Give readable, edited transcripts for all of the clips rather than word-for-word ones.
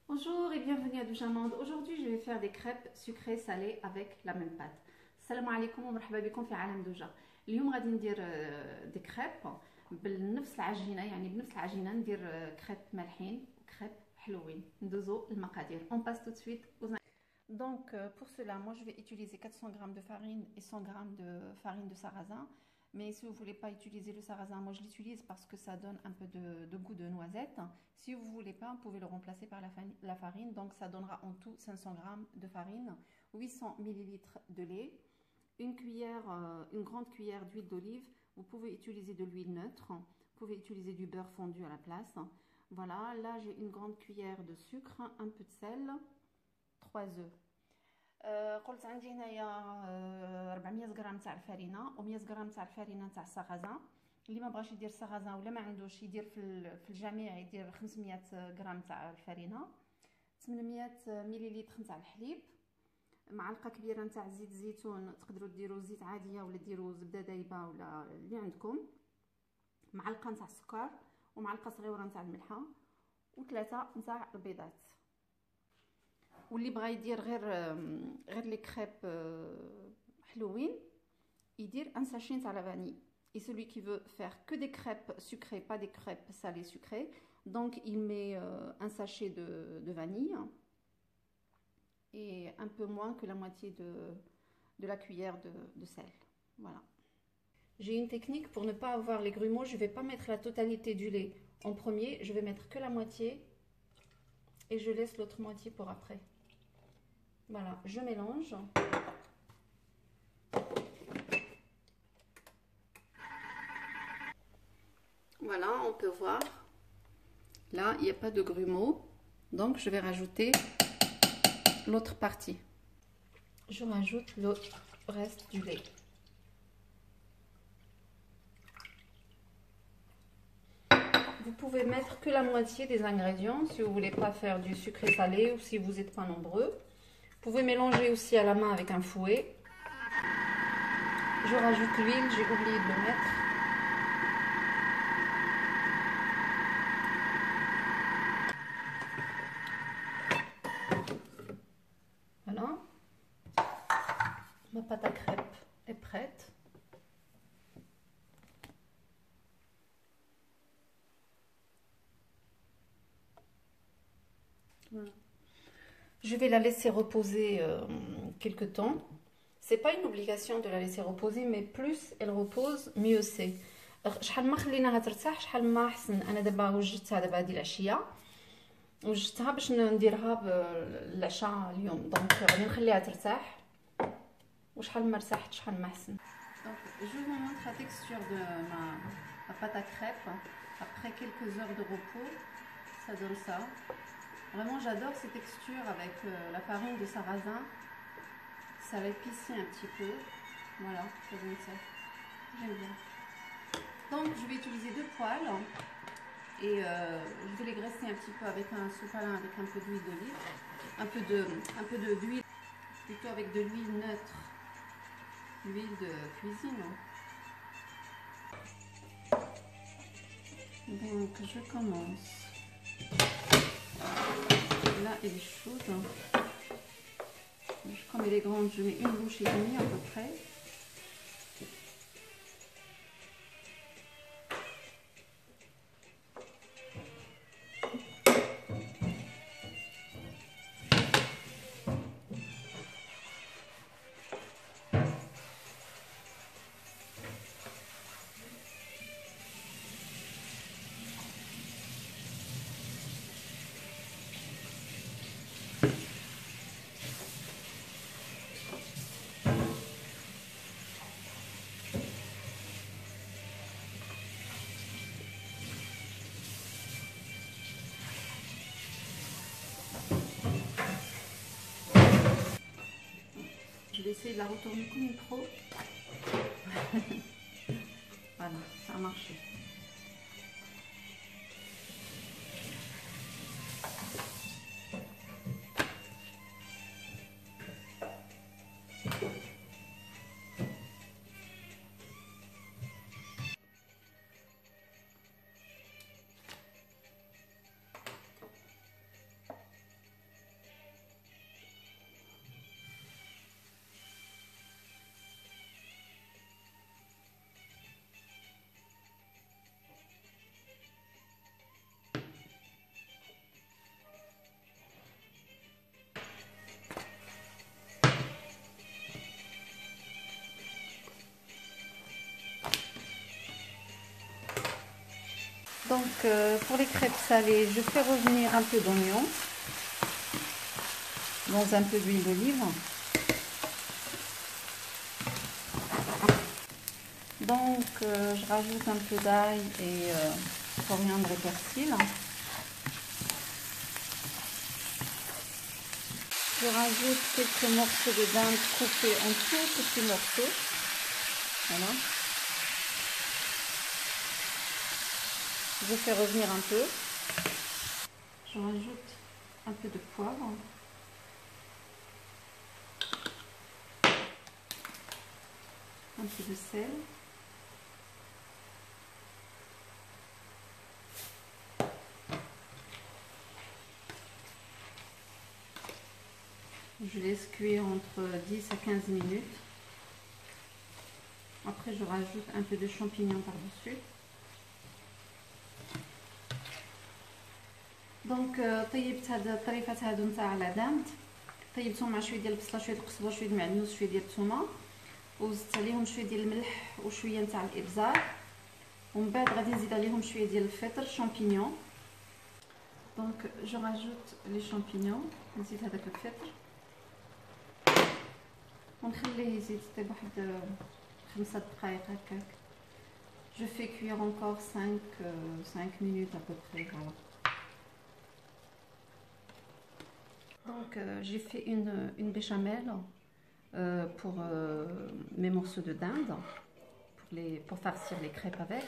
Bonjour et bienvenue à Doujamonde. Aujourd'hui, je vais faire des crêpes sucrées salées avec la même pâte. Salam alaikum wa marhaba bikum fi عالم دوجا. اليوم غادي ندير دي كريب بنفس العجينه، يعني بنفس العجينه ندير كريب مالحين وكريب حلوين. ندوزو المقادير. On passe tout de suite aux Donc pour cela, moi je vais utiliser 400 g de farine et 100 g de farine de sarrasin. Mais si vous ne voulez pas utiliser le sarrasin, moi je l'utilise parce que ça donne un peu de goût de noisette. Si vous ne voulez pas, vous pouvez le remplacer par la farine. Donc ça donnera en tout 500 g de farine, 800 ml de lait, une grande cuillère d'huile d'olive. Vous pouvez utiliser de l'huile neutre, vous pouvez utiliser du beurre fondu à la place. Voilà, là j'ai une grande cuillère de sucre, un peu de sel, 3 œufs. قلت عندي هنايا 400 غرام تاع الفرينه و100 غرام تاع الفرينه تاع السغازه. اللي ما بغاش يدير سغازه ولا ما عندوش يدير في الجميع يدير 500 غرام تاع الفرينه، 800 مليلتر تاع الحليب، معلقه كبيره نتاع زيت الزيتون، تقدروا ديروا زيت عاديه ولا ديروا زبده دايبه ولا اللي عندكم، معلقه نتاع السكر ومعلقه صغيره نتاع الملحه وثلاثه نتاع البيضات. واللي بغى يدير غير لي كريب حلوين يدير ان ساشي تاع لا فاني. Et celui qui veut faire que des crêpes sucrées, pas des crêpes salées sucrées, donc il met un sachet de vanille et un peu moins que la moitié de la cuillère de sel. Voilà. J'ai une technique pour ne pas avoir les grumeaux. Je ne vais pas mettre la totalité du lait en premier, je vais mettre que la moitié et je laisse l'autre moitié pour après. Voilà, je mélange. Voilà, on peut voir. Là, il n'y a pas de grumeaux. Donc, je vais rajouter l'autre partie. Je rajoute le reste du lait. Vous pouvez mettre que la moitié des ingrédients si vous ne voulez pas faire du sucré salé ou si vous n'êtes pas nombreux. Vous pouvez mélanger aussi à la main avec un fouet. Je rajoute l'huile, j'ai oublié de le mettre. Voilà. Ma pâte à crêpes est prête. Voilà. Je vais la laisser reposer quelque temps. C'est pas une obligation de la laisser reposer, mais plus elle repose, mieux c'est. شحال ما خليناها ترتاح شحال ما احسن. انا دابا وجدتها دابا هذه العشيه، وجدتها باش نديرها للعشاء اليوم، دونك غادي نخليها ترتاح، وشحال ما ارتاحت شحال ما احسن. Donc je vous montre la texture de ma pâte à crêpes après quelques heures de repos. Ça donne ça. Vraiment, j'adore ces textures avec la farine de sarrasin. Ça l'épicie un petit peu. Voilà, ça donne ça. J'aime bien. Donc, je vais utiliser 2 poêles et je vais les graisser un petit peu avec un sopalin avec un peu d'huile d'olive, un peu d'huile, plutôt avec de l'huile neutre, l'huile de cuisine. Donc, je commence. Là, elle est chaude. Comme elle est grande, je mets une bouchée et demie à peu près. Je vais essayer de la retourner comme il faut. Voilà, ça a marché. Donc pour les crêpes salées, je fais revenir un peu d'oignon dans un peu d'huile d'olive. Donc je rajoute un peu d'ail et coriandre et persil. Je rajoute quelques morceaux de dinde coupés en tout petits morceaux. Voilà. Je fais revenir un peu. Je rajoute un peu de poivre. Un peu de sel. Je laisse cuire entre 10 à 15 minutes. Après, je rajoute un peu de champignons par-dessus. دونك طيبت هاد الطريفات هادو نتاع لا دانت، طيبتهم مع شويه ديال البصله، شويه القزبر، شويه المعدنوس، شويه ديال الثومه، وزدت عليهم شويه ديال الملح وشويه نتاع الابزار، ومن بعد غادي نزيد عليهم شويه ديال الفطر شامبينيون. دونك جو راجوت لي شامبينيون، نزيد هذاك الفطر ونخليه يزيد يطيب واحد 5 دقائق هكاك. Je fais cuire encore 5 minutes à peu près, voilà. Donc j'ai fait une béchamel pour mes morceaux de dinde, pour farcir les crêpes avec.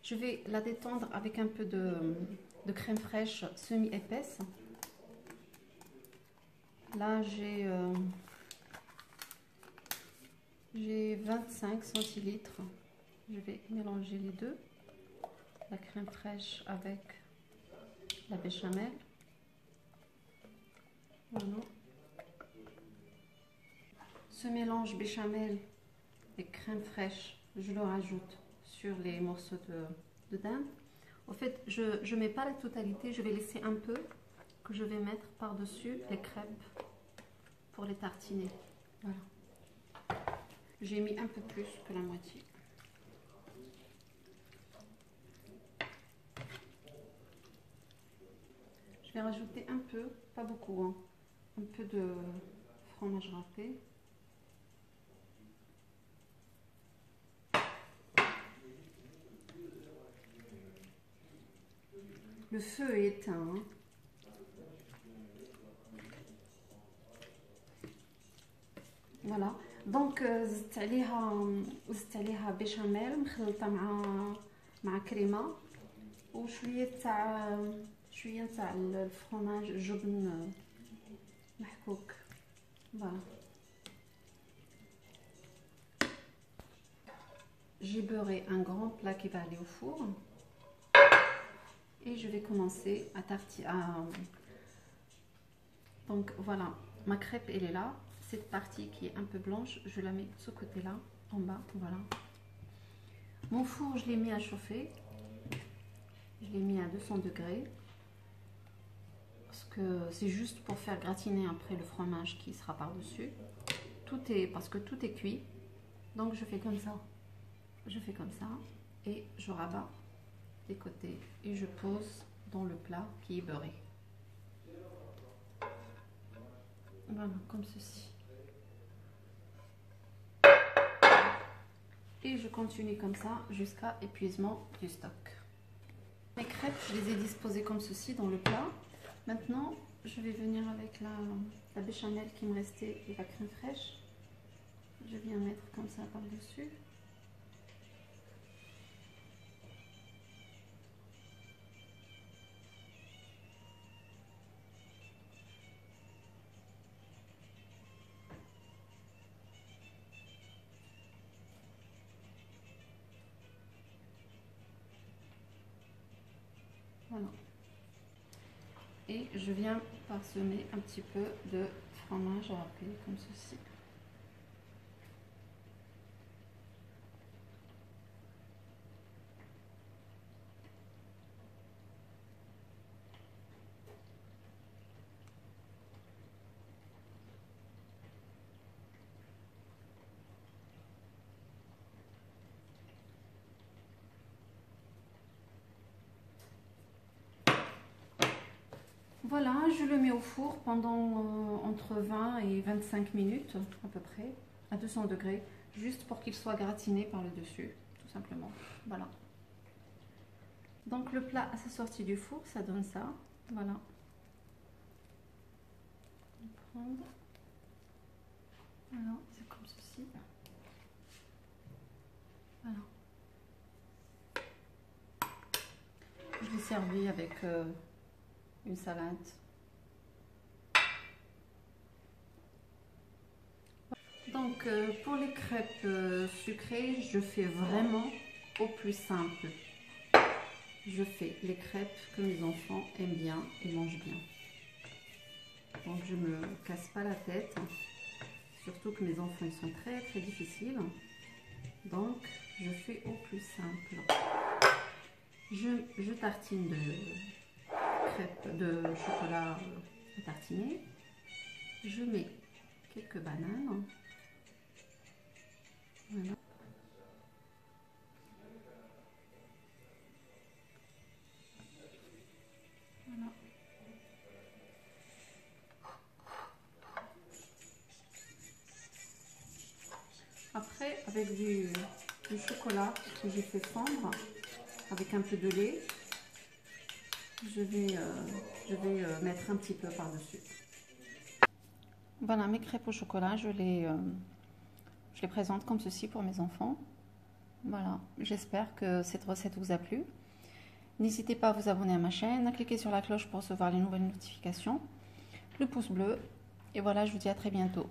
Je vais la détendre avec un peu de crème fraîche semi-épaisse. Là j'ai 25 centilitres. Je vais mélanger les deux, la crème fraîche avec la béchamel. Voilà. Ce mélange béchamel et crème fraîche, je le rajoute sur les morceaux de dinde. Au fait, je ne mets pas la totalité, je vais laisser un peu que je vais mettre par-dessus les crêpes pour les tartiner. Voilà. J'ai mis un peu plus que la moitié. Je vais rajouter un peu, pas beaucoup, hein, un peu de fromage râpé. Le feu est éteint. Hein. Voilà. دونك زدت عليها بيشاميل مخلطه مع كريمه وشويه تاع الفرomage جبن محكوك. Voilà. J'ai beurré un grand plat qui va aller au four et je vais commencer à tartiner. Donc voilà, ma crêpe elle est là. Cette partie qui est un peu blanche, je la mets de ce côté-là, en bas, voilà. Mon four, je l'ai mis à chauffer. Je l'ai mis à 200 degrés. Parce que c'est juste pour faire gratiner après le fromage qui sera par-dessus. Parce que tout est cuit. Donc je fais comme ça. Je fais comme ça. Et je rabats les côtés. Et je pose dans le plat qui est beurré. Voilà, comme ceci. Et je continue comme ça jusqu'à épuisement du stock. Mes crêpes, je les ai disposées comme ceci dans le plat. Maintenant, je vais venir avec la béchamel qui me restait et la crème fraîche. Je viens mettre comme ça par-dessus. Voilà. Et je viens parsemer un petit peu de fromage râpé comme ceci. Voilà, je le mets au four pendant entre 20 et 25 minutes à peu près, à 200 degrés, juste pour qu'il soit gratiné par le dessus, tout simplement. Voilà. Donc le plat à sa sortie du four, ça donne ça. Voilà. Prendre. Voilà, c'est comme ceci. Voilà. Je l'ai servi avec une salade. Donc pour les crêpes sucrées, je fais vraiment au plus simple. Je fais les crêpes que mes enfants aiment bien et mangent bien. Donc je me casse pas la tête, surtout que mes enfants ils sont très très difficiles. Donc je fais au plus simple. Je tartine de crêpes de chocolat à tartiner. Je mets quelques bananes. Voilà. Voilà. Après, avec du chocolat que j'ai fait fondre, avec un peu de lait, je vais mettre un petit peu par-dessus. Voilà mes crêpes au chocolat, je les présente comme ceci pour mes enfants. Voilà, j'espère que cette recette vous a plu. N'hésitez pas à vous abonner à ma chaîne, à cliquer sur la cloche pour recevoir les nouvelles notifications, le pouce bleu. Et voilà, je vous dis à très bientôt.